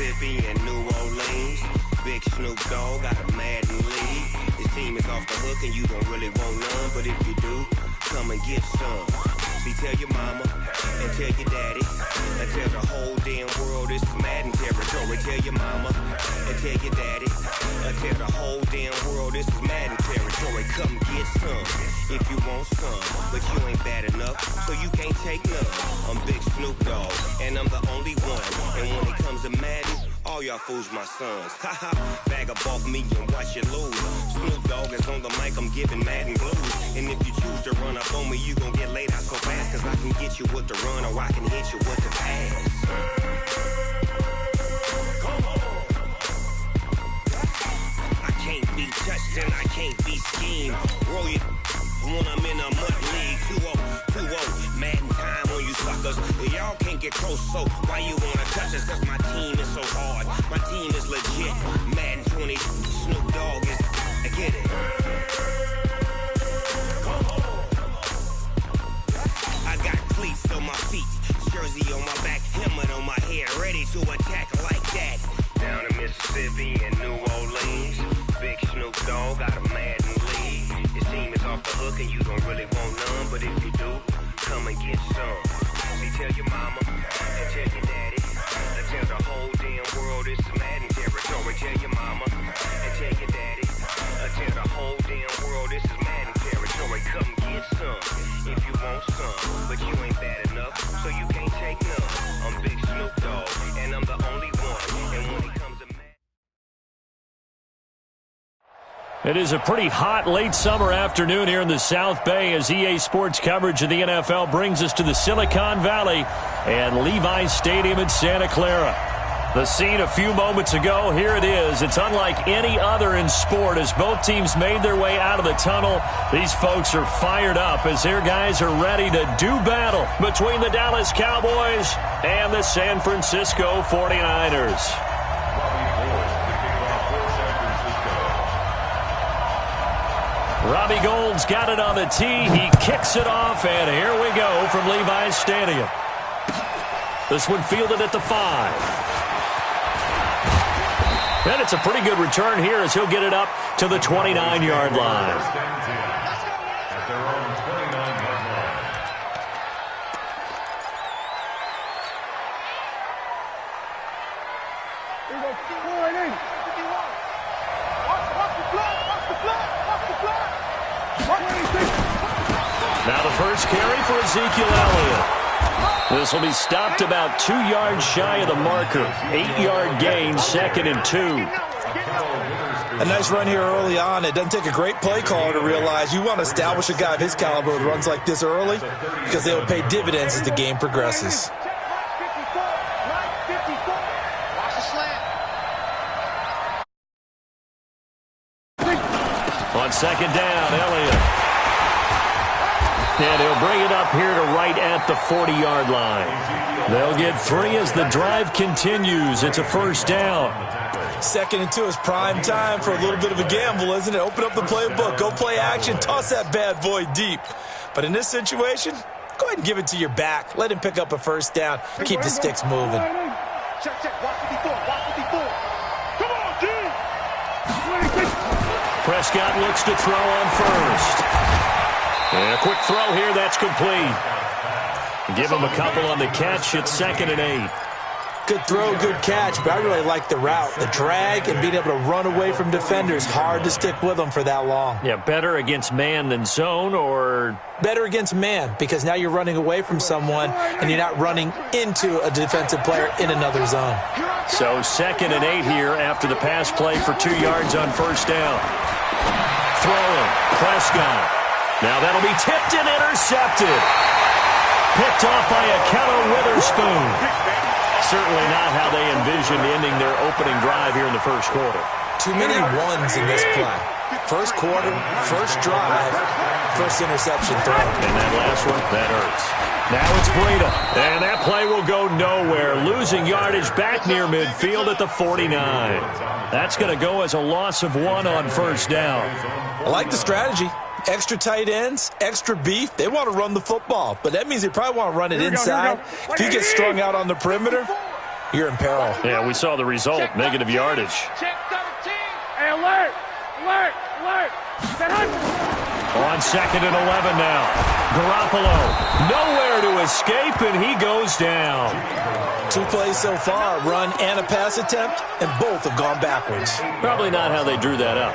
Mississippi and New Orleans. Big Snoop Dogg got a Madden league. His team is off the hook and you don't really want none, but if you do, come and get some. See, tell your mama and tell your daddy and tell the whole damn world this is Madden territory. Tell your mama and tell your daddy and tell the whole damn world this is Madden territory. Come get some if you want some, but you ain't bad enough, so you can't take none. I'm Big Snoop Dogg and I'm the only one, and when it comes to Madden, all y'all fools my sons. Haha, bag up off me and watch you lose. Snoop Dogg is on the mic, I'm giving Madden blues. And if you choose to run up on me, you gon' get laid out so fast, cause I can get you with the run or I can hit you with the pass. I can't be touched and I can't be schemed. Roll you when I'm in a mud league. 2-0, Madden time on you suckers. Y'all can't get close, so why you wanna touch us? Cause my team is so hard, my team is legit. Madden 20, Snoop Dogg is, I get it. I got cleats on my feet, jersey on my back, helmet on my head, ready to attack like that. Down in Mississippi and New Orleans, Big Snoop Dogg got a Madden league. His team is off the hook and you don't really want none, but if you do, come and get some. See, tell your mama and tell your daddy and tell the whole damn world this is Madden territory. Tell your mama and tell your daddy and tell the whole damn world this is Madden territory. Come get some if you want some, but you ain't bad enough, so you can't take none. I'm Big Snoop Dogg and I'm the only one, and when it comes to It is a pretty hot late summer afternoon here in the South Bay as EA Sports coverage of the NFL brings us to the Silicon Valley and Levi's Stadium in Santa Clara. The scene a few moments ago, here it is. It's unlike any other in sport as both teams made their way out of the tunnel. These folks are fired up as their guys are ready to do battle between the Dallas Cowboys and the San Francisco 49ers. Robbie Gould's got it on the tee. He kicks it off, and here we go from Levi's Stadium. This one fielded at the 5. And it's a pretty good return here as he'll get it up to the 29-yard line. Now the first carry for Ezekiel Elliott. This will be stopped about 2 yards shy of the marker. 8-yard gain, 2nd and 2. A nice run here early on. It doesn't take a great play caller to realize you want to establish a guy of his caliber with runs like this early because they will pay dividends as the game progresses. On 2nd down, Elliott. And he'll bring it up here to right at the 40-yard line. They'll get 3 as the drive continues. It's a first down. 2nd and 2 is prime time for a little bit of a gamble, isn't it? Open up the playbook, go play action, toss that bad boy deep. But in this situation, go ahead and give it to your back. Let him pick up a first down. Keep the sticks moving. Check. Watch 54. Come on, D. Prescott looks to throw on first. And a quick throw here, that's complete. Give him a couple on the catch. It's 2nd and 8. Good throw, good catch, but I really like the route. The drag and being able to run away from defenders. Hard to stick with them for that long. Yeah, better against man than zone, or? Better against man, because now you're running away from someone and you're not running into a defensive player in another zone. So 2nd and 8 here after the pass play for 2 yards on first down. Throwing, Prescott. Now that'll be tipped and intercepted. Picked off by Akello Witherspoon. Certainly not how they envisioned ending their opening drive here in the first quarter. Too many ones in this play. First quarter, first drive, first interception throw. And that last one, that hurts. Now it's Breida. And that play will go nowhere. Losing yardage back near midfield at the 49. That's going to go as a loss of 1 on first down. I like the strategy. Extra tight ends, extra beef. They want to run the football, but that means they probably want to run it inside. If you get strung out on the perimeter, you're in peril. Yeah, we saw the result, negative yardage. Check 13. Hey, alert! Alert! Alert! On 2nd and 11 now. Garoppolo, nowhere to escape, and he goes down. 2 plays so far, a run and a pass attempt, and both have gone backwards. Probably not how they drew that up.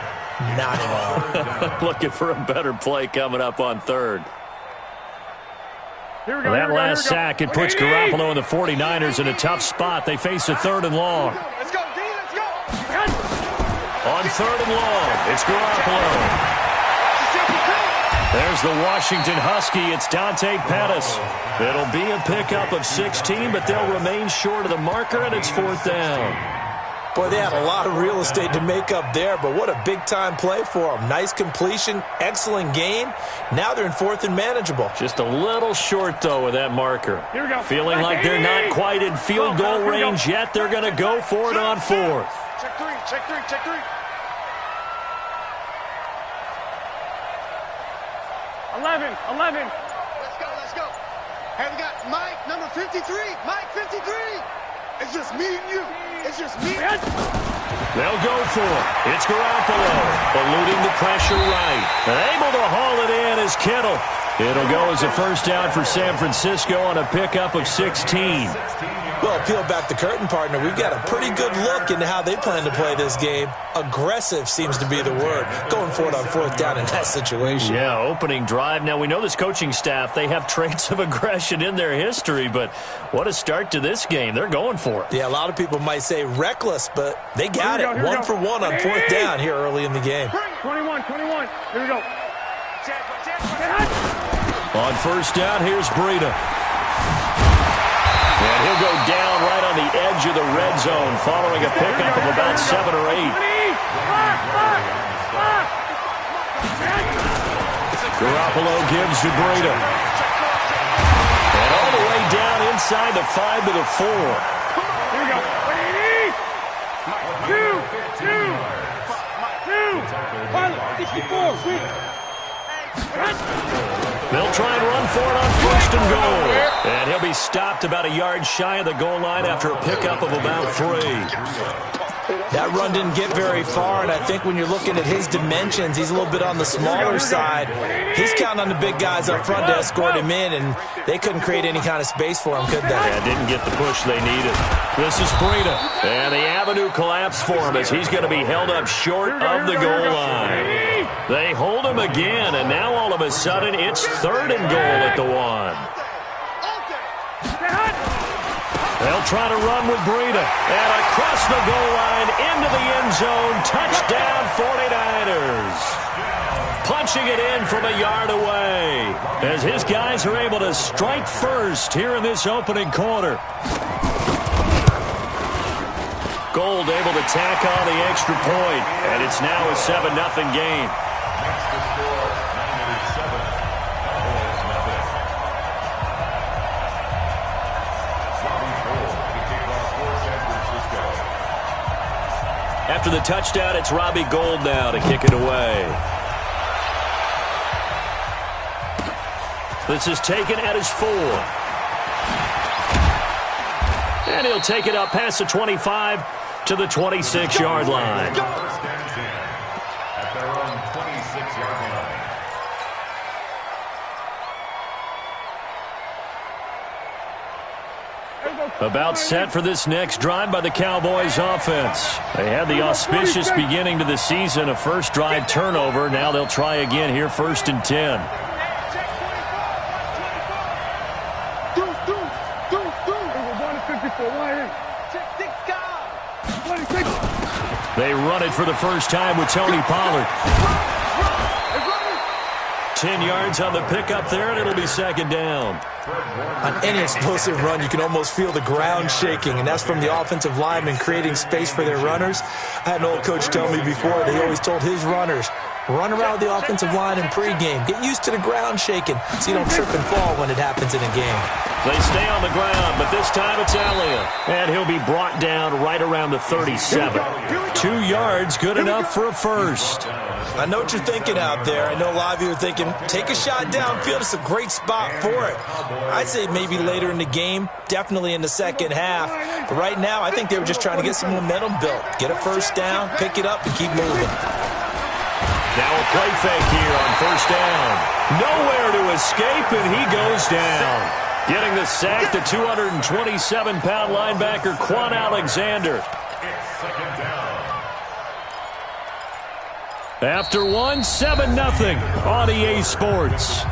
Not at all. Looking for a better play coming up on 3rd. Here we go, That last sack, it puts Garoppolo and the 49ers in a tough spot. They face a 3rd and long. Let's go, D, let's go. On 3rd and long, it's Garoppolo. There's the Washington Husky. It's Dante Pettis. It'll be a pickup of 16, but they'll remain short of the marker, and it's 4th down. Boy, they had a lot of real estate to make up there, but what a big-time play for them. Nice completion, excellent gain. Now they're in 4th and manageable. Just a little short, though, with that marker. Here we go. Feeling like they're not quite in field goal range yet. They're going to go for it on 4th. Check 3, check 3, check 3. 11. Let's go. Hey, we got Mike, number 53. Mike, 53. It's just me and you. It's just me. They'll go for it. It's Garoppolo, eluding the pressure right. Able to haul it in is Kittle. It'll go as a 1st down for San Francisco on a pickup of 16. Well, peel back the curtain, partner. We've got a pretty good look into how they plan to play this game. Aggressive seems to be the word. Going for it on 4th down in that situation. Yeah, opening drive. Now, we know this coaching staff, they have traits of aggression in their history, but what a start to this game. They're going for it. Yeah, a lot of people might say reckless, but they got it. 1 for 1 on 4th down here early in the game. 21. Here we go. On 1st down, here's Breida. And he'll go down right on the edge of the red zone following a pickup of about 7 or 8. Garoppolo gives to Breida. And all the way down inside the 5 to the 4. Here we go. 64. They'll try and run for it on 1st and goal. And he'll be stopped about a yard shy of the goal line after a pickup of about 3. That run didn't get very far, and I think when you're looking at his dimensions, he's a little bit on the smaller side. He's counting on the big guys up front to escort him in, and they couldn't create any kind of space for him, could they? Yeah, didn't get the push they needed. This is Breida, and the avenue collapsed for him as he's going to be held up short of the goal line. They hold him again, and now all of a sudden it's 3rd and goal at the 1. They'll try to run with Breida. And across the goal line, into the end zone. Touchdown, 49ers. Punching it in from a yard away as his guys are able to strike first here in this opening quarter. Gold able to tack on the extra point, and it's now a 7-0 game. After the touchdown, it's Robbie Gould now to kick it away. This is taken at his 4. And he'll take it up past the 25 to the 26-yard line. About set for this next drive by the Cowboys offense. They had the auspicious beginning to the season, a first drive turnover. Now they'll try again here, 1st and 10. They run it for the first time with Tony Pollard. 10 yards on the pickup there, and it'll be 2nd down. On any explosive run, you can almost feel the ground shaking, and that's from the offensive linemen creating space for their runners. I had an old coach tell me before that he always told his runners, Run around the offensive line in pregame. Get used to the ground shaking so you don't trip and fall when it happens in a game. They stay on the ground, but this time it's Elliott. And he'll be brought down right around the 37. 2 yards, good enough for a first. I know what you're thinking out there. I know a lot of you are thinking, take a shot downfield. It's a great spot for it. I'd say maybe later in the game, definitely in the second half. But right now, I think they were just trying to get some momentum built. Get a first down, pick it up, and keep moving. Now a play fake here on first down. Nowhere to escape, and he goes down. Getting the sack, the 227-pound linebacker, Quan Alexander. After one, 7-0 on EA Sports.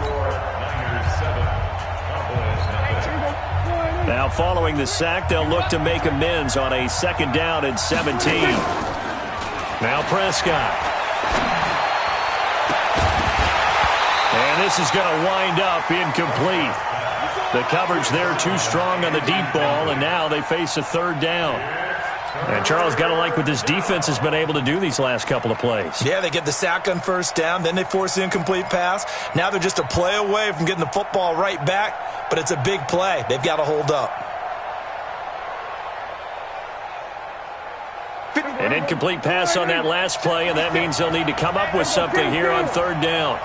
Now following the sack, they'll look to make amends on a 2nd down and 17. Now Prescott. And this is going to wind up incomplete. The coverage there too strong on the deep ball, and now they face a 3rd down. And Charles, got to like what this defense has been able to do these last couple of plays. Yeah, they get the sack on first down, then they force the incomplete pass. Now they're just a play away from getting the football right back, but it's a big play. They've got to hold up. An incomplete pass on that last play, and that means they'll need to come up with something here on 3rd down.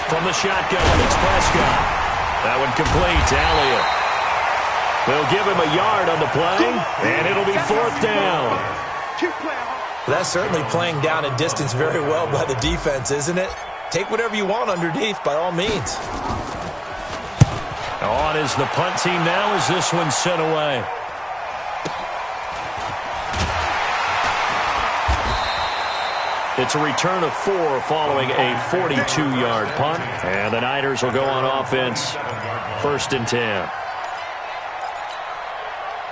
From the shotgun, it's Prescott. That one complete to Elliott. They'll give him a yard on the play, and it'll be 4th down. That's certainly playing down a distance very well by the defense, isn't it? Take whatever you want underneath, by all means. On is the punt team now as this one's sent away. It's a return of 4 following a 42-yard punt. And the Niners will go on offense, 1st and 10.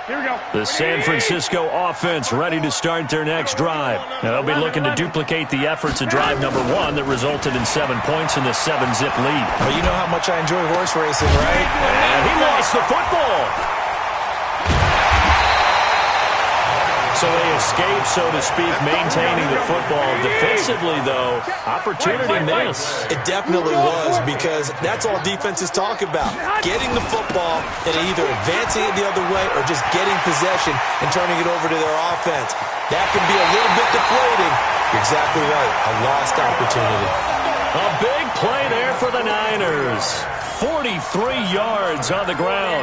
Here we go. The San Francisco offense ready to start their next drive. Now they'll be looking to duplicate the efforts of drive number 1 that resulted in 7 points in the 7-zip lead. Well, you know how much I enjoy horse racing, right? And he lost the football. So they escape, so to speak, maintaining the football. Defensively, though, opportunity miss. It definitely was, because that's all defenses talk about. Getting the football and either advancing it the other way or just getting possession and turning it over to their offense. That can be a little bit deflating. You're exactly right. A lost opportunity. A big play there for the Niners. 43 yards on the ground.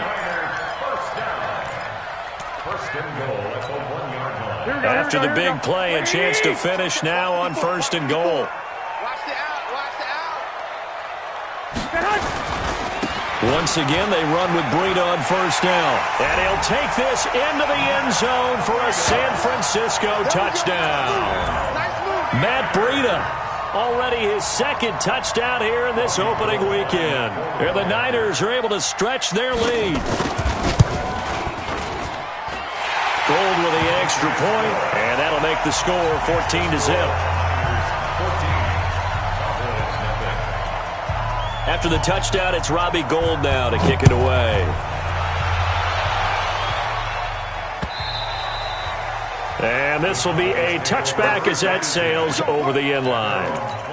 After the big play, a chance to finish now on 1st and goal. Watch the out. Watch the out. Once again, they run with Breida on 1st down. And he'll take this into the end zone for a San Francisco touchdown. Matt Breida, already his 2nd touchdown here in this opening weekend. And the Niners are able to stretch their lead. Gold with the extra point, and that'll make the score 14-0. After the touchdown, it's Robbie Gould now to kick it away. And this will be a touchback as that sails over the end line.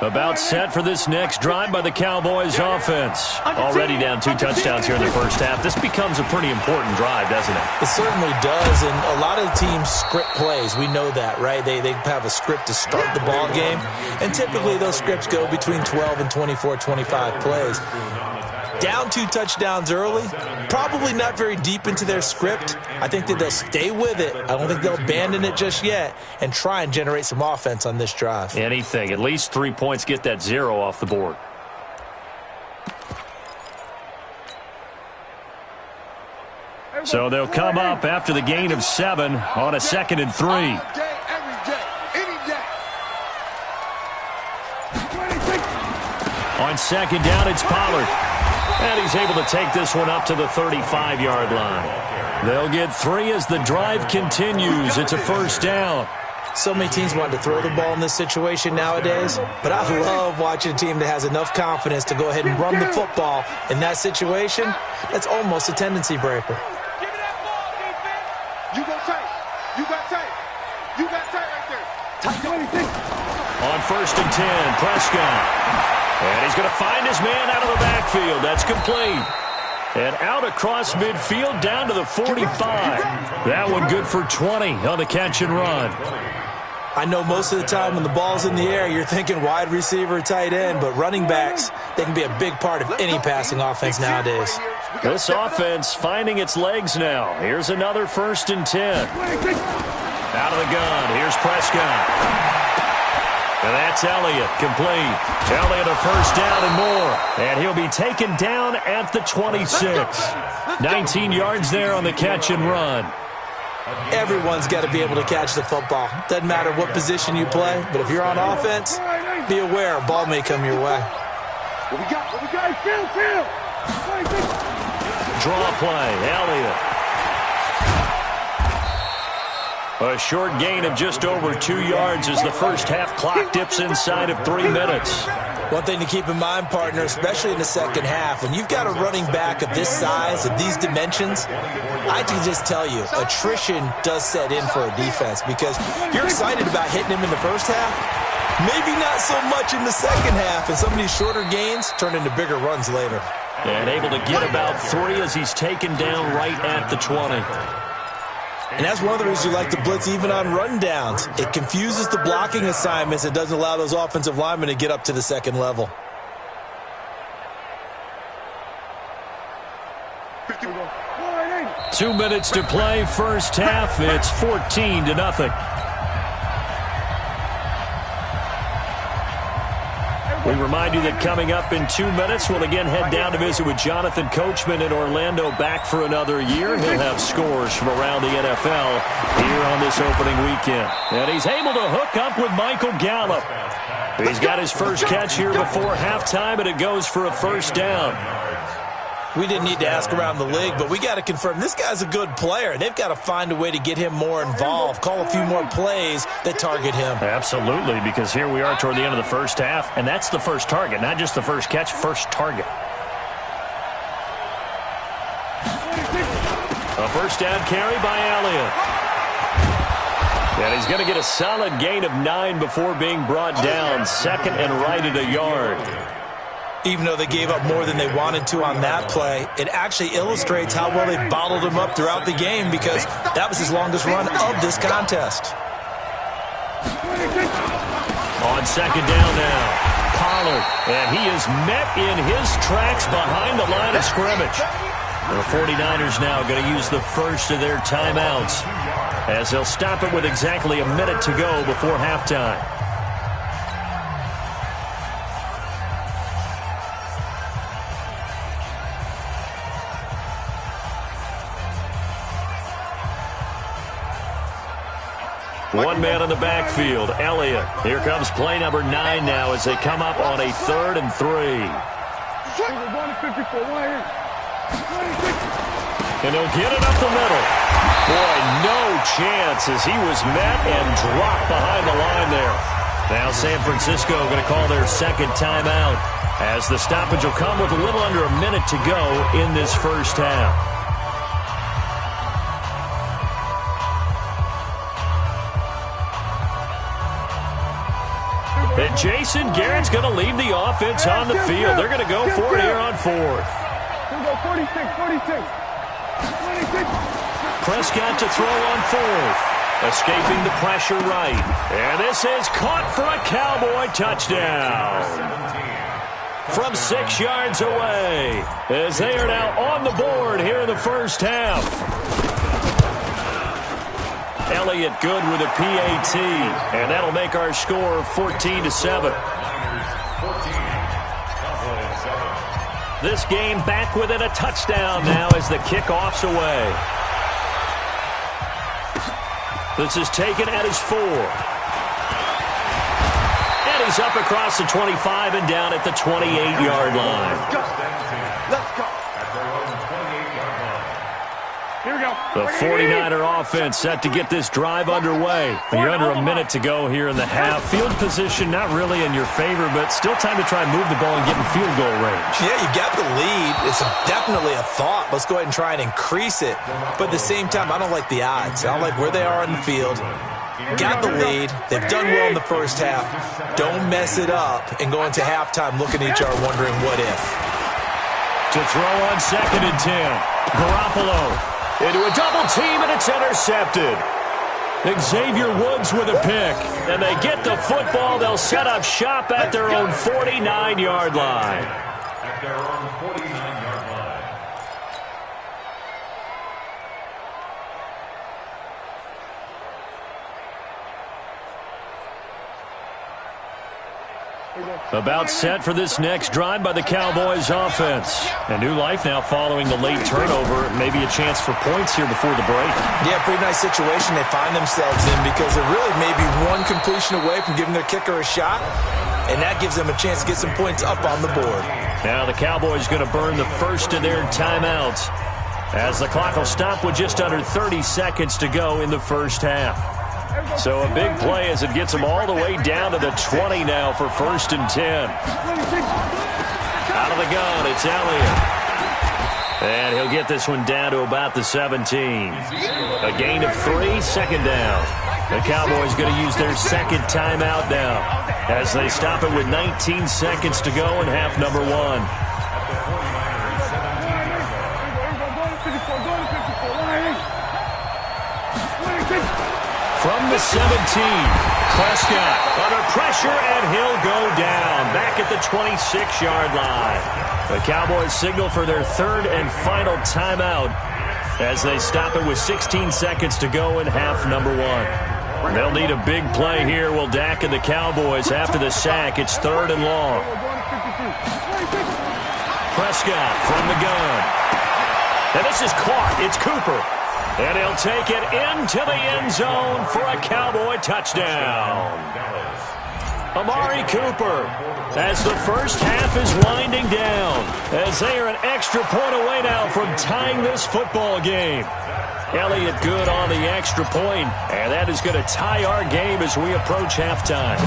About set for this next drive by the Cowboys offense. Already down 2 touchdowns here in the first half. This becomes a pretty important drive, doesn't it? It certainly does, and a lot of teams script plays. We know that, right? They have a script to start the ball game, and typically those scripts go between 12 and 24, 25 plays. Down 2 touchdowns early, probably not very deep into their script. I think that they'll stay with it. I don't think they'll abandon it just yet and try and generate some offense on this drive. Anything. At least 3 points, get that 0 off the board. So they'll come up after the gain of 7 on a 2nd and 3. Every day, any day. On second down, it's Pollard. And he's able to take this one up to the 35-yard line. They'll get 3 as the drive continues. It's a first down. So many teams want to throw the ball in this situation nowadays, but I love watching a team that has enough confidence to go ahead and run the football. In that situation, that's almost a tendency breaker. Give me that ball, defense. You go tight. You got tight. You got tight right there. Tight. On first and 10, Prescott. And he's going to find his man out of the backfield. That's complete. And out across midfield down to the 45. That one good for 20 on the catch and run. I know most of the time when the ball's in the air, you're thinking wide receiver, tight end, but running backs, they can be a big part of any passing offense nowadays. This offense finding its legs now. Here's another first and 10. Out of the gun, here's Prescott. And that's Elliott, complete. Elliott a first down and more. And he'll be taken down at the 26. 19 yards there on the catch and run. Everyone's got to be able to catch the football. Doesn't matter what position you play, but if you're on offense, be aware a ball may come your way. What we got? Field. Draw play, Elliott. A short gain of just over 2 yards as the first half clock dips inside of 3 minutes. One thing to keep in mind, partner, especially in the second half, when you've got a running back of this size, of these dimensions, I can just tell you, attrition does set in for a defense because you're excited about hitting him in the first half, maybe not so much in the second half, and some of these shorter gains turn into bigger runs later. And able to get about 3 as he's taken down right at the 20. And that's one of the reasons you like to blitz even on rundowns. It confuses the blocking assignments. It doesn't allow those offensive linemen to get up to the second level. Two minutes to play, first half. It's 14-0. We remind you that coming up in 2 minutes, we'll again head down to visit with Jonathan Coachman in Orlando, back for another year. He'll have scores from around the NFL here on this opening weekend. And he's able to hook up with Michael Gallup. He's got his first catch here before halftime, and it goes for a first down. We didn't need to ask around the league, but we got to confirm this guy's a good player. They've got to find a way to get him more involved, call a few more plays that target him. Absolutely, because here we are toward the end of the first half, and that's the first target, not just the first catch, first target. A first down carry by Elliott. And he's going to get a solid gain of 9 before being brought down, second and right at a yard. Even though they gave up more than they wanted to on that play, it actually illustrates how well they bottled him up throughout the game because that was his longest run of this contest. On second down now, Pollard, and he is met in his tracks behind the line of scrimmage. The 49ers now going to use the first of their timeouts as they'll stop it with exactly a minute to go before halftime. One man in the backfield, Elliott. Here comes play number 9 now as they come up on a 3rd and 3. And he'll get it up the middle. Boy, no chance as he was met and dropped behind the line there. Now San Francisco going to call their second timeout as the stoppage will come with a little under a minute to go in this first half. And Jason Garrett's going to leave the offense on the field. They're going to go for it here on 4th. 46. Prescott to throw on 4th. Escaping the pressure right. And this is caught for a Cowboy touchdown. From 6 yards away as they are now on the board here in the first half. Elliott good with a PAT, and that'll make our score 14-7. This game back within a touchdown now as the kickoff's away. This is taken at his 4. And He's up across the 25 and down at the 28-yard line. Let's go. Let's go. Here we go. The 49er offense set to get this drive underway. You're under a minute to go here in the half. Field position not really in your favor, but still time to try and move the ball and get in field goal range. Yeah, you got the lead. It's definitely a thought. Let's go ahead and try and increase it. But at the same time, I don't like the odds. I don't like where they are on the field. Got the lead. They've done well in the first half. Don't mess it up and go into halftime looking at each other wondering what if. To throw on 2nd and 10. Garoppolo into a double team, and it's intercepted. Xavier Woods with a pick. And they get the football. They'll set up shop at their own 49-yard line. At their own 49-yard line. About set for this next drive by the Cowboys offense. A new life now following the late turnover. Maybe a chance for points here before the break. Yeah, pretty nice situation they find themselves in because they're really maybe one completion away from giving their kicker a shot, and that gives them a chance to get some points up on the board. Now the Cowboys going to burn the first of their timeouts as the clock will stop with just under 30 seconds to go in the first half. So a big play as it gets them all the way down to the 20 now for 1st and 10. Out of the gun, it's Elliott. And he'll get this one down to about the 17. A gain of 3, 2nd down. The Cowboys going to use their second timeout now as they stop it with 19 seconds to go in half number 1. From the 17, Prescott under pressure, and he'll go down back at the 26-yard line. The Cowboys signal for their 3rd and final timeout as they stop it with 16 seconds to go in half number 1. They'll need a big play here, will Dak and the Cowboys after the sack. It's 3rd and long. Prescott from the gun. And this is caught. It's Cooper. And he'll take it into the end zone for a Cowboy touchdown. Amari Cooper, as the first half is winding down, as they are an extra point away now from tying this football game. Elliott good on the extra point, and that is going to tie our game as we approach halftime.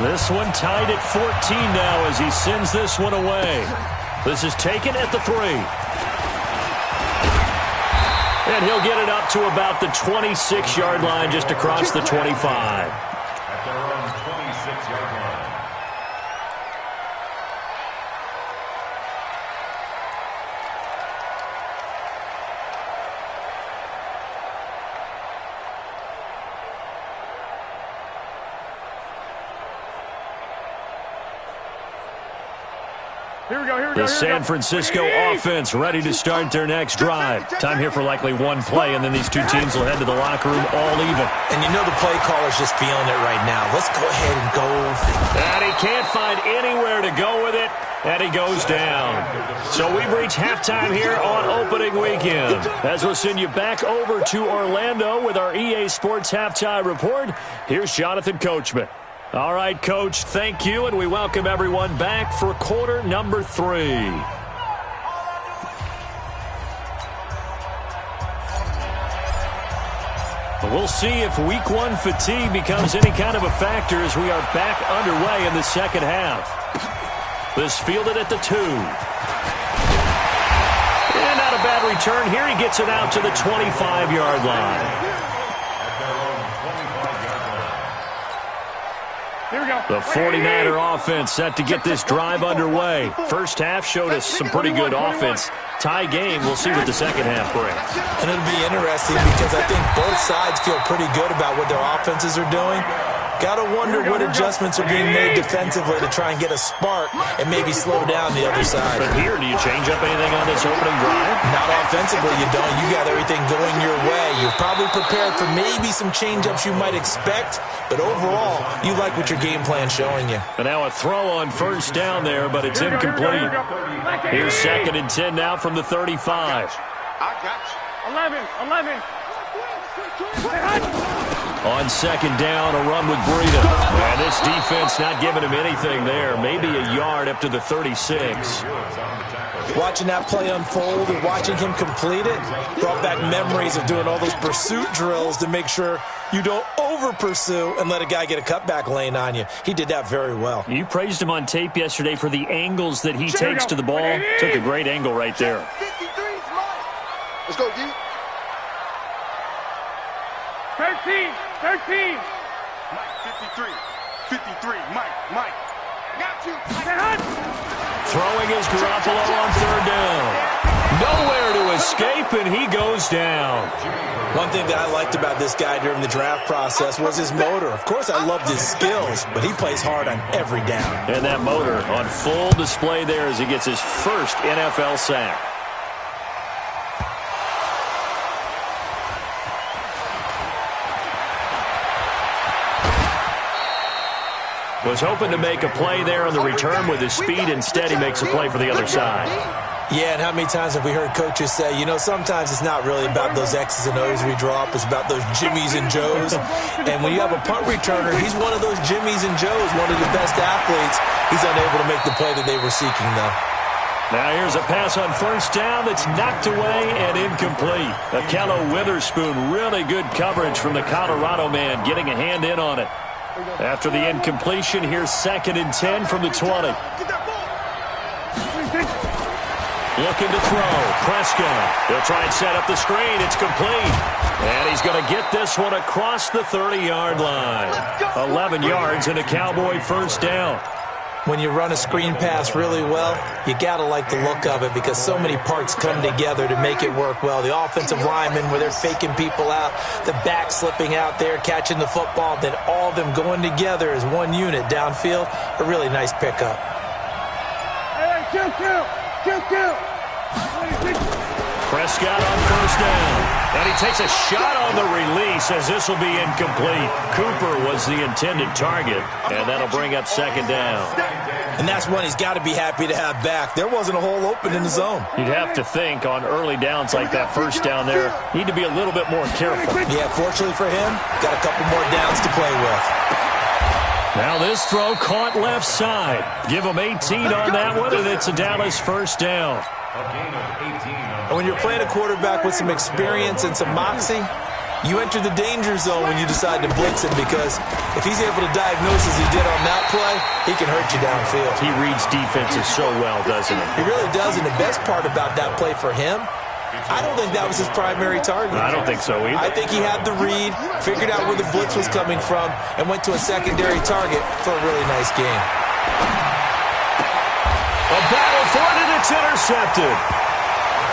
This one tied at 14 now as he sends this one away. This is taken at the 3. And he'll get it up to about the 26-yard line just across the 25. At their own 26-yard line. The San Francisco offense ready to start their next drive. Time here for likely one play, and then these two teams will head to the locker room all even. And you know the play caller's just feeling it right now. Let's go ahead and go. And he can't find anywhere to go with it, and he goes down. So we've reached halftime here on opening weekend. As we'll send you back over to Orlando with our EA Sports Halftime Report, here's Jonathan Coachman. All right, Coach, thank you, and we welcome everyone back for quarter number 3. We'll see if week 1 fatigue becomes any kind of a factor as we are back underway in the second half. This fielded at the 2. And not a bad return here. He gets it out to the 25-yard line. The 49er offense set to get this drive underway. First half showed us some pretty good offense. Tie game, we'll see what the second half brings. And it'll be interesting because I think both sides feel pretty good about what their offenses are doing. Got to wonder what adjustments are being made defensively to try and get a spark and maybe slow down the other side. But here, do you change up anything on this opening drive? Not offensively, you don't. You got everything going your way. You're probably prepared for maybe some change-ups you might expect, but overall, you like what your game plan's showing you. And now a throw on first down there, but it's incomplete. Here's 2nd and 10 now from the 35. I got you. 11. On second down, a run with Breida. And this defense not giving him anything there. Maybe a yard up to the 36. Watching that play unfold and watching him complete it brought back memories of doing all those pursuit drills to make sure you don't over-pursue and let a guy get a cutback lane on you. He did that very well. You praised him on tape yesterday for the angles that he takes to the ball. Took a great angle right there. Let's go, D. 13. Mike, 53, Mike. Got you. Throwing is Garoppolo on third down. Nowhere to escape, and he goes down. One thing that I liked about this guy during the draft process was his motor. Of course, I loved his skills, but he plays hard on every down. And that motor on full display there as he gets his first NFL sack. Was hoping to make a play there on the return with his speed. Instead, he makes a play for the other side. Yeah, and how many times have we heard coaches say, you know, sometimes it's not really about those X's and O's we drop. It's about those Jimmies and Joes. And when you have a punt returner, he's one of those Jimmies and Joes, one of the best athletes. He's unable to make the play that they were seeking, though. Now here's a pass on first down that's knocked away and incomplete. Akello Witherspoon, really good coverage from the Colorado man, getting a hand in on it. After the incompletion, here's 2nd and 10 from the 20. Looking to throw. Prescott. He'll try and set up the screen. It's complete. And he's going to get this one across the 30-yard line. 11 yards and a Cowboy first down. When you run a screen pass really well, you got to like the look of it because so many parts come together to make it work well. The offensive linemen, where they're faking people out, the back slipping out there, catching the football, then all of them going together as one unit downfield. A really nice pickup. Hey, kill. Prescott on first down. And he takes a shot on the release as this will be incomplete. Cooper was the intended target, and that'll bring up 2nd down. And that's one he's got to be happy to have back. There wasn't a hole open in the zone. You'd have to think on early downs like that first down there, need to be a little bit more careful. Yeah, fortunately for him, got a couple more downs to play with. Now this throw caught left side. Give him 18 on that one, and it's a Dallas first down. And when you're playing a quarterback with some experience and some moxie, you enter the danger zone when you decide to blitz him because if he's able to diagnose as he did on that play, he can hurt you downfield. He reads defenses so well, doesn't he? He really does, and the best part about that play for him, I don't think that was his primary target. I don't think so either. I think he had the read, figured out where the blitz was coming from, and went to a secondary target for a really nice game. A battle for it, and it's intercepted.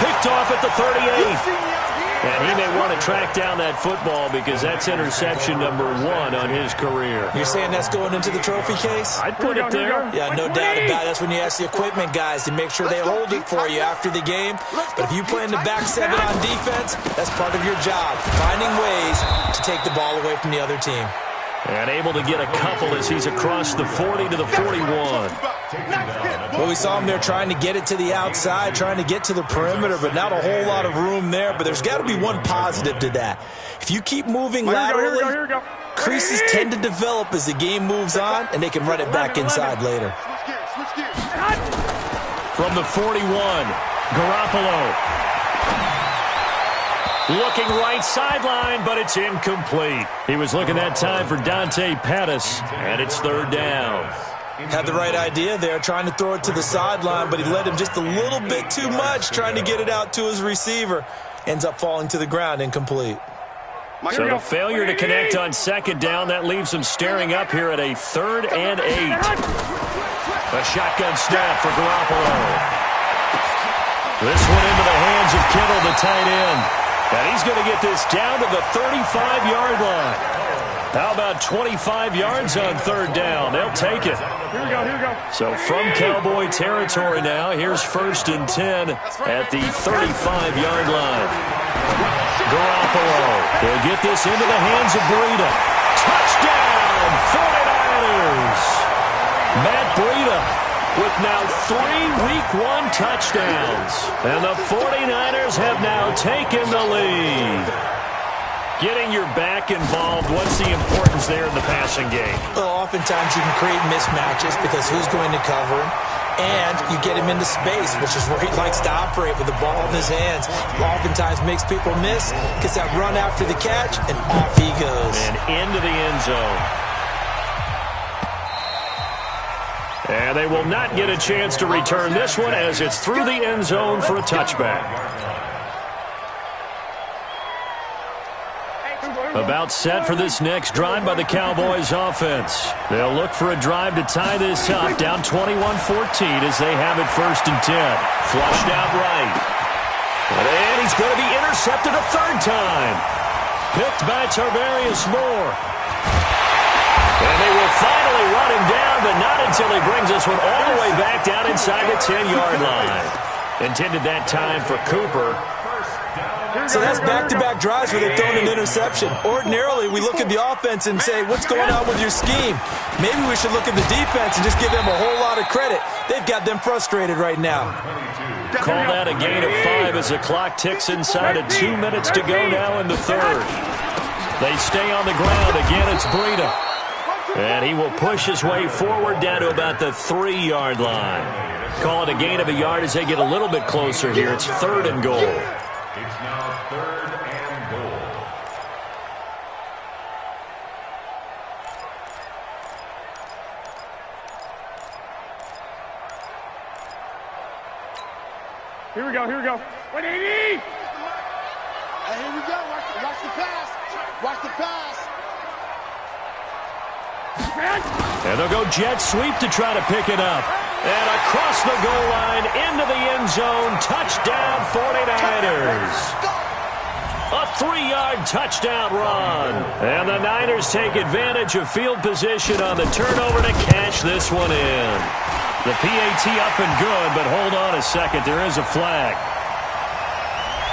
Picked off at the 38. And he may want to track down that football because that's interception number 1 on his career. You're saying that's going into the trophy case? I'd put it there. Yeah, no doubt about it. That's when you ask the equipment guys to make sure they hold it for you after the game. But if you play in the back 7 on defense, that's part of your job, finding ways to take the ball away from the other team. And able to get a couple as he's across the 40 to the 41. Well, we saw him there trying to get it to the outside, trying to get to the perimeter, but not a whole lot of room there. But there's got to be one positive to that. If you keep moving laterally, creases tend to develop as the game moves on, and they can run it back inside later. From the 41, Garoppolo. Looking right sideline, but it's incomplete. He was looking that time for Dante Pettis, and it's 3rd down. Had the right idea there, trying to throw it to the sideline, but he led him just a little bit too much, trying to get it out to his receiver. Ends up falling to the ground, incomplete. So the failure to connect on 2nd down, that leaves him staring up here at a 3rd and 8. A shotgun snap for Garoppolo. This one into the hands of Kittle, the tight end. And he's going to get this down to the 35-yard line. How about 25 yards on 3rd down? They'll take it. Here we go. So from Cowboy territory now, here's 1st and 10 at the 35-yard line. Garoppolo. He'll get this into the hands of Breida. Touchdown, 49ers. Matt Breida with now 3 Week 1 touchdowns. And the 49ers have now taken the lead. Getting your back involved, what's the importance there in the passing game? Well, oftentimes you can create mismatches because who's going to cover him, and you get him into space, which is where he likes to operate with the ball in his hands. Oftentimes makes people miss, gets that run after the catch, and off he goes. And into the end zone. And they will not get a chance to return this one as it's through the end zone for a touchback. About set for this next drive by the Cowboys offense. They'll look for a drive to tie this up, down 21-14 as they have it 1st and 10. Flushed out right. And he's going to be intercepted a third time. Picked by Tarvarius Moore. And they will finally run him down, but not until he brings this one all the way back down inside the 10-yard line. Intended that time for Cooper. So that's back-to-back drives where they've thrown an interception. Ordinarily, we look at the offense and say, what's going on with your scheme? Maybe we should look at the defense and just give them a whole lot of credit. They've got them frustrated right now. Call that a gain of 5 as the clock ticks inside of 2 minutes to go now in the third. They stay on the ground. Again, it's Breida. And he will push his way forward down to about the 3-yard line. Call it a gain of a yard as they get a little bit closer here. It's 3rd and goal. It's now 3rd and goal. Here we go, here we go. 180! And here we go. Watch the pass. Watch the pass. And they'll go jet sweep to try to pick it up. And across the goal line, into the end zone, touchdown 49ers. A 3-yard touchdown run. And the Niners take advantage of field position on the turnover to cash this one in. The PAT up and good, but hold on a second. There is a flag.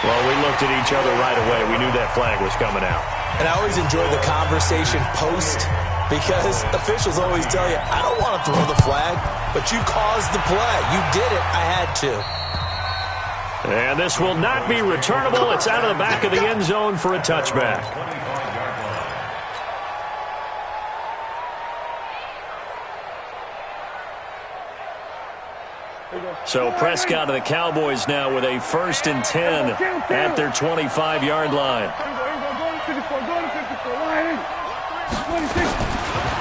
Well, we looked at each other right away. We knew that flag was coming out. And I always enjoy the conversation post, because officials always tell you, I don't want to throw the flag, but you caused the play. You did it. I had to. And this will not be returnable. It's out of the back of the end zone for a touchback. So Prescott of the Cowboys now with a 1st and 10 at their 25-yard line.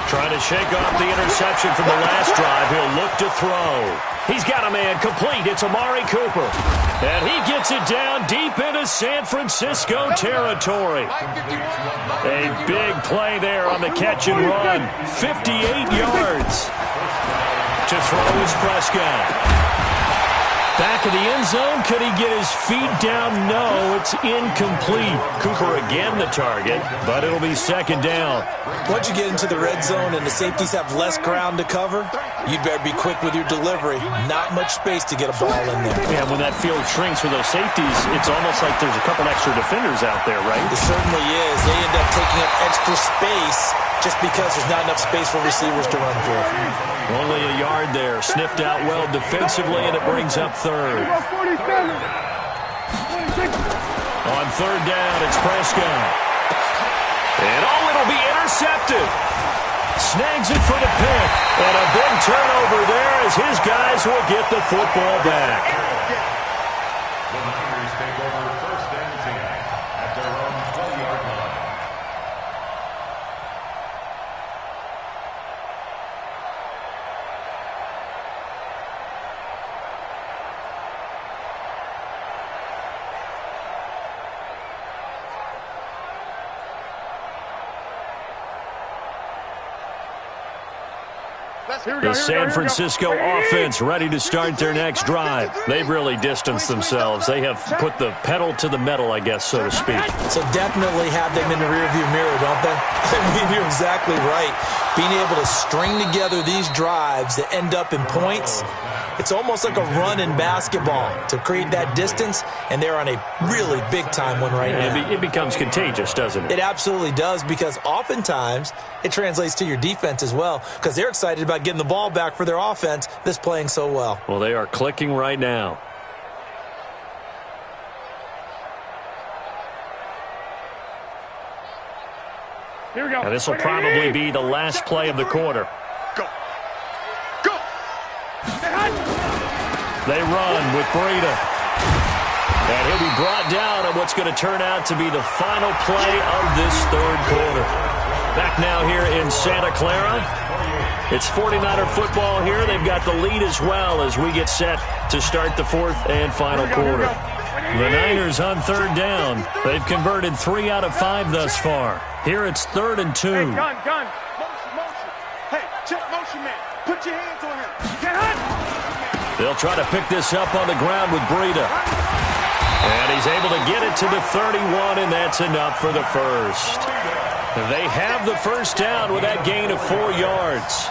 Trying to shake off the interception from the last drive. He'll look to throw. He's got a man complete. It's Amari Cooper. And he gets it down deep into San Francisco territory. A big play there on the catch and run. 58 yards. To throw is Prescott. Back of the end zone. Could he get his feet down? No, it's incomplete. Cooper again the target, but it'll be 2nd down. Once you get into the red zone and the safeties have less ground to cover, you'd better be quick with your delivery. Not much space to get a ball in there. Yeah, when that field shrinks with those safeties, it's almost like there's a couple extra defenders out there, right? It certainly is. They end up taking up extra space just because there's not enough space for receivers to run through. Only a yard there. Sniffed out well defensively, and it brings up 3rd. On 3rd down, it's Prescott. And it'll be intercepted. Snags it for the pick. And a big turnover there as his guys will get the football back. The Niners take over 1st and 10 at their own 12-yard line. The San Francisco offense ready to start their next drive. They've really distanced themselves. They have put the pedal to the metal, I guess, so to speak. So definitely have them in the rearview mirror, don't they? I mean, you're exactly right. Being able to string together these drives that end up in points, it's almost like a run in basketball to create that distance, and they're on a really big-time one right now. It becomes contagious, doesn't it? It absolutely does, because oftentimes it translates to your defense as well, because they're excited about getting the ball back for their offense that's playing so well. Well, they are clicking right now. Here we go. And this will probably be the last play of the quarter. Go. Go. They run with Breida. And he'll be brought down on what's going to turn out to be the final play of this third quarter. Back now here in Santa Clara. It's 49er football here. They've got the lead as well as we get set to start the fourth and final quarter. The Niners on third down. They've converted 3 out of 5 thus far. Here it's 3rd and 2. Hey, gun. Motion. Hey, check motion, man. Put your hands on him. Get hot. They'll try to pick this up on the ground with Breida. And he's able to get it to the 31, and that's enough for the first. They have the first down with that gain of 4 yards.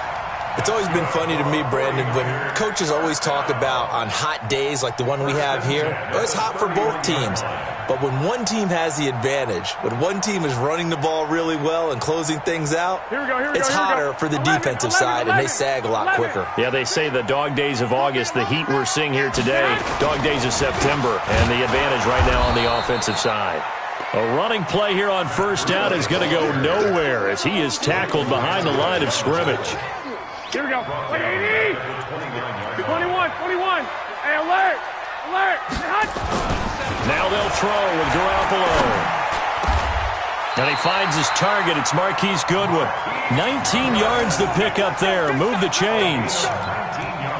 It's always been funny to me, Brandon, when coaches always talk about on hot days like the one we have here, it's hot for both teams. But when one team has the advantage, when one team is running the ball really well and closing things out, it's hotter for the defensive side, and they sag a lot quicker. Yeah, they say the dog days of August, the heat we're seeing here today, dog days of September, and the advantage right now on the offensive side. A running play here on first down is going to go nowhere as he is tackled behind the line of scrimmage. Here we go. 80. 21. Hey, alert. Now they'll throw with Garoppolo. And he finds his target. It's Marquise Goodwin. 19 yards to pick up there. Move the chains.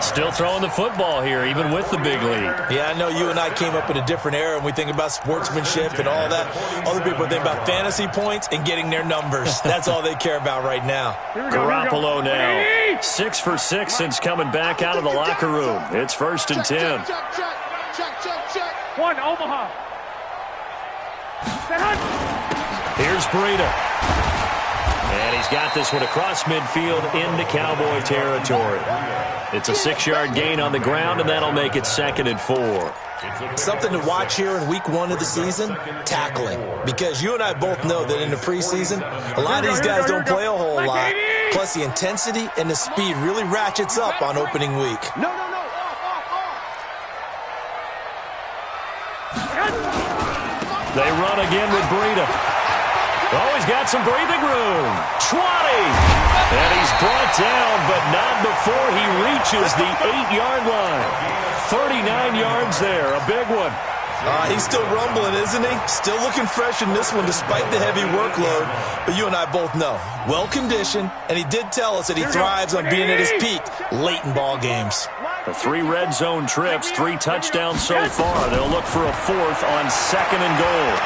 Still throwing the football here, even with the big lead. Yeah, I know you and I came up in a different era, and we think about sportsmanship and all that. Other people think about fantasy points and getting their numbers. That's all they care about right now. Garoppolo now. 6 for 6 since coming back out of the locker room. It's 1st and 10. Check. 1, Omaha. Here's Breida. And he's got this one across midfield into Cowboy territory. It's a 6-yard gain on the ground, and that'll make it 2nd and 4. Something to watch here in week 1 of the season, tackling. Because you and I both know that in the preseason, a lot of these guys don't play a whole lot. Plus, the intensity and the speed really ratchets up on opening week. No. They run again with Breida. Oh, he's got some breathing room. 20. And he's brought down, but not before he reaches the 8-yard line. 39 yards there, a big one. He's still rumbling, isn't he? Still looking fresh in this one despite the heavy workload. But you and I both know, well-conditioned, and he did tell us that he thrives on being at his peak late in ball games. The 3 red zone trips, 3 touchdowns so far. They'll look for a 4th on 2nd and goal.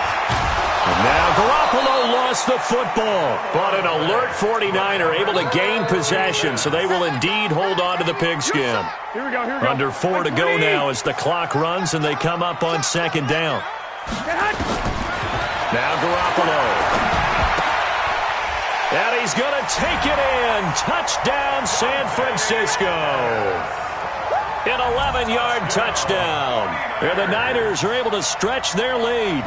And now Garoppolo lost the football, but an alert 49er able to gain possession, so they will indeed hold on to the pigskin. Here we go. Under 4 to go now as the clock runs and they come up on 2nd down. Now Garoppolo. And he's going to take it in. Touchdown, San Francisco. An 11-yard touchdown. And the Niners are able to stretch their lead.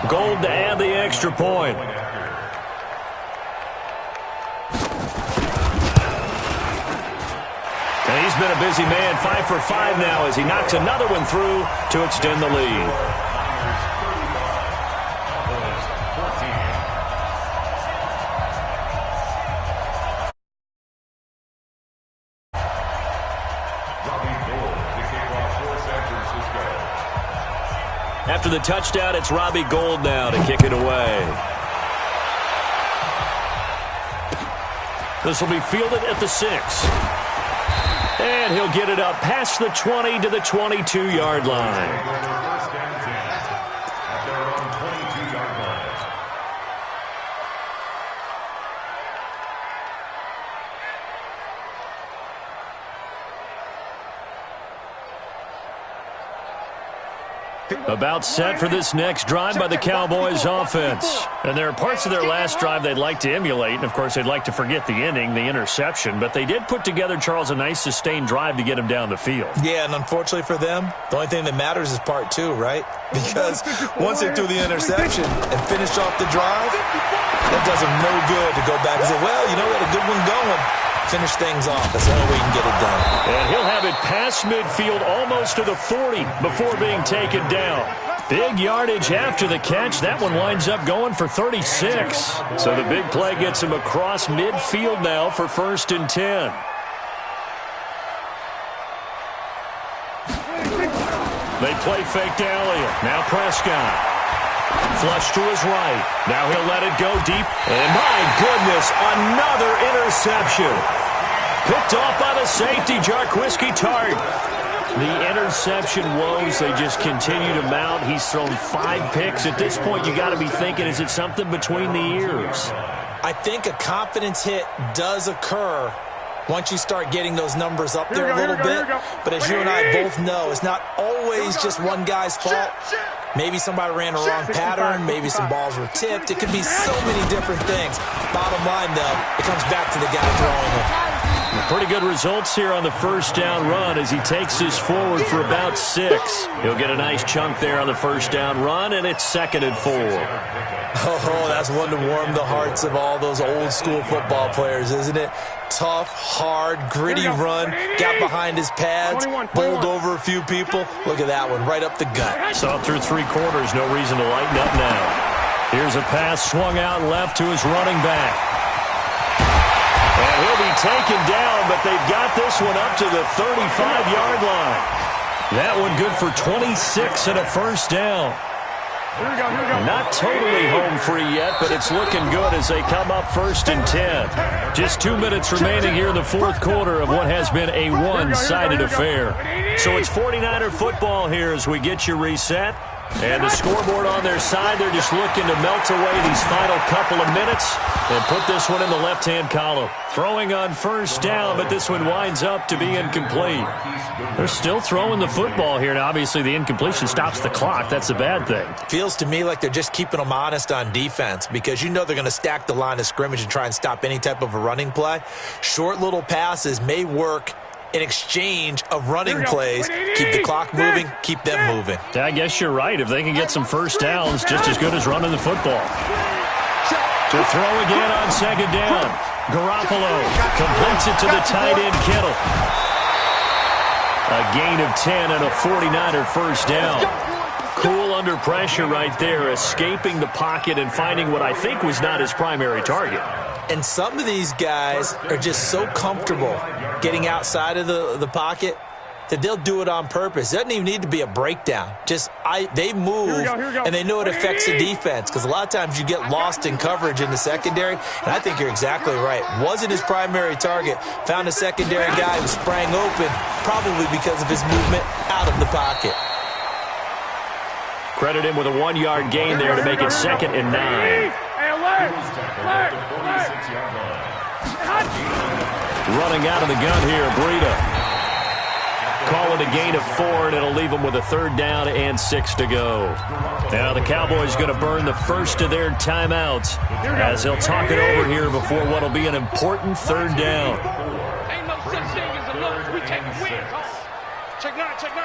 Gold to add the extra point. And he's been a busy man, 5 for 5 now as he knocks another one through to extend the lead. After the touchdown, it's Robbie Gould now to kick it away. This will be fielded at the 6. And he'll get it up past the 20 to the 22-yard line. About set for this next drive by the Cowboys offense. And there are parts of their last drive they'd like to emulate. And, of course, they'd like to forget the inning, the interception. But they did put together, Charles, a nice sustained drive to get him down the field. Yeah, and unfortunately for them, the only thing that matters is part 2, right? Because once they threw the interception and finished off the drive, that does them no good to go back and say, well, you know, we had a good one going. finish things off. That's the only way you can get it done. And he'll have it past midfield almost to the 40 before being taken down. Big yardage after the catch. That one winds up going for 36. So the big play gets him across midfield now for 1st and 10. They play fake to Elliott. Now Prescott. Flush to his right. Now he'll let it go deep. And my goodness, another interception. Picked off by the safety, Jarquiski Tart. The interception woes, they just continue to mount. He's thrown 5 picks. At this point, you got to be thinking, is it something between the ears? I think a confidence hit does occur once you start getting those numbers up there a little bit. But as you and I both know, it's not always just one guy's fault. Maybe somebody ran a wrong pattern. Maybe some balls were tipped. It could be so many different things. Bottom line, though, it comes back to the guy throwing them. Pretty good results here on the first down run as he takes this forward for about 6. He'll get a nice chunk there on the first down run, and it's 2nd and 4. Oh, that's one to warm the hearts of all those old school football players, isn't it? Tough, hard, gritty run, got behind his pads, bowled over a few people. Look at that one, right up the gut. Saw through 3 quarters, no reason to lighten up now. Here's a pass swung out left to his running back. And he'll be taken down, but they've got this one up to the 35-yard line. That one good for 26 and a first down. Not totally home free yet, but it's looking good as they come up 1st and 10. Just 2 minutes remaining here in the 4th quarter of what has been a one-sided affair. So it's 49er football here as we get you reset. And the scoreboard on their side, they're just looking to melt away these final couple of minutes and put this one in the left-hand column. Throwing on first down, but this one winds up to be incomplete. They're still throwing the football here. Now, obviously, the incompletion stops the clock. That's a bad thing. Feels to me like they're just keeping them honest on defense because you know they're going to stack the line of scrimmage and try and stop any type of a running play. Short little passes may work in exchange of running plays. Keep the clock moving, keep them moving. I guess you're right. If they can get some first downs, just as good as running the football. To throw again on 2nd down. Garoppolo completes it to the tight end, Kittle. A gain of 10 and a 49er first down. Cool under pressure right there, escaping the pocket and finding what I think was not his primary target. And some of these guys are just so comfortable getting outside of the pocket that they'll do it on purpose. It doesn't even need to be a breakdown. They move, and they know it affects the defense because a lot of times you get lost in coverage in the secondary, and I think you're exactly right. Wasn't his primary target. Found a secondary guy who sprang open, probably because of his movement out of the pocket. Credit him with a 1-yard gain there to make it 2nd and 9. Running out of the gun here, Breida. Call it a gain of 4, and it'll leave them with a 3rd down and 6 to go. Now the Cowboys going to burn the first of their timeouts as they'll talk it over here before what will be an important 3rd down. Ain't no such thing as a loss. We take a win. Check 9, check 9.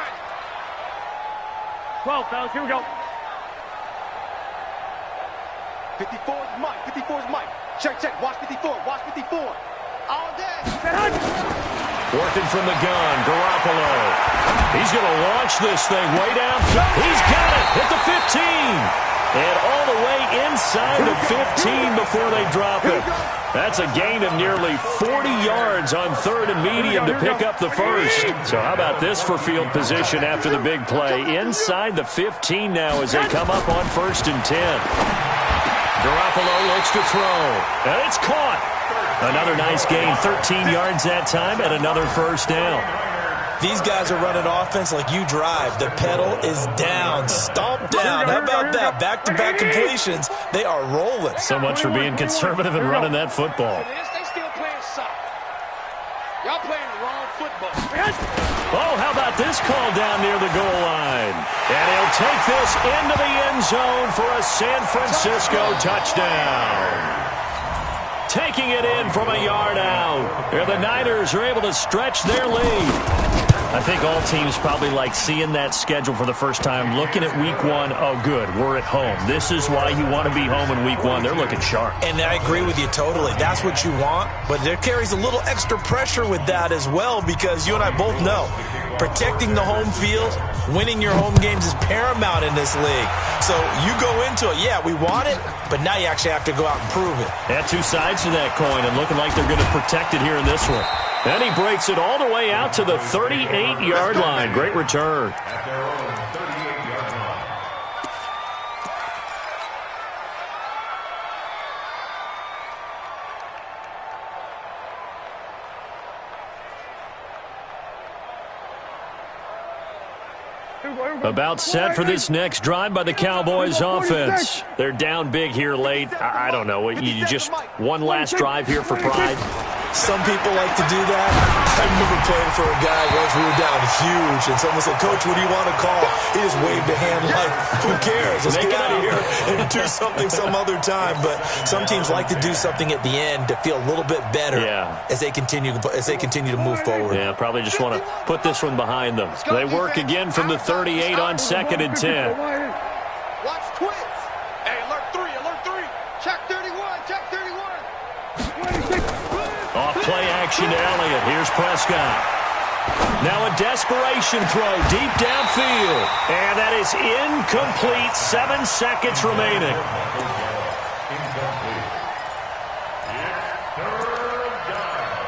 12, fellas, here we go. 54 is Mike, 54 is Mike. Check, check, watch 54, watch 54. All day. Working from the gun, Garoppolo. He's going to launch this thing way down. He's got it at the 15. And all the way inside the 15 before they drop it. That's a gain of nearly 40 yards on 3rd and medium to pick up the first. So how about this for field position after the big play? Inside the 15 now as they come up on 1st and 10. Garoppolo looks to throw. And it's caught. Another nice gain, 13 yards that time, and another first down. These guys are running offense like you drive. The pedal is down, stomp down. How about that? Back-to-back completions. They are rolling. So much for being conservative and running that football. They still playing soccer. Y'all playing the wrong football. Oh, how about this call down near the goal line? And he'll take this into the end zone for a San Francisco touchdown. Taking it in from a yard out. Here the Niners are able to stretch their lead. I think all teams probably like seeing that schedule for the first time, looking at week one. Oh, good, we're at home. This is why you want to be home in week one. They're looking sharp. And I agree with you totally. That's what you want, but there carries a little extra pressure with that as well, because you and I both know protecting the home field, winning your home games is paramount in this league. So you go into it, yeah, we want it, but now you actually have to go out and prove it. Yeah, two sides to that coin, and looking like they're going to protect it here in this one. And he breaks it all the way out to the 38-yard line. Great return. At their own 38-yard line. About set for this next drive by the Cowboys offense. They're down big here late. I don't know. You just one last drive here for pride. Some people like to do that. I remember playing for a guy once. We were down huge, and someone said, "Coach, what do you want to call?" He just waved a hand like, "Who cares? Let's get out of here and do something some other time." But some teams like to do something at the end to feel a little bit better as they continue to move forward. Yeah, probably just want to put this one behind them. They work again from the 38 on 2nd and 10. Watch twins. Hey, alert 3. Check 31. Off play action to Elliott. Here's Prescott. Now a desperation throw deep downfield. And that is incomplete. 7 seconds remaining. Incomplete. It's third down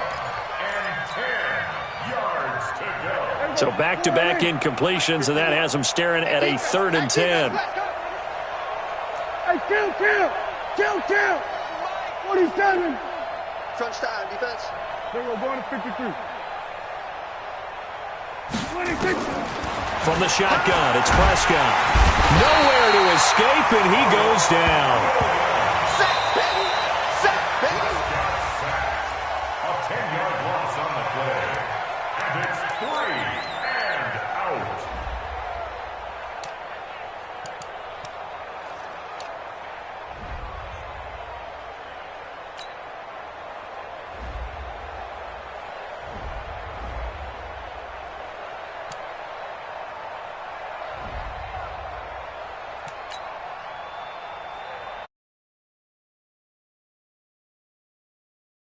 and 10 yards to go. So back-to-back incompletions, and that has them staring at a 3rd and 10. Hey, kill. 47. Crunch time, defense. They were going to 53. 26. From the shotgun, it's Prescott. Nowhere to escape, and he goes down.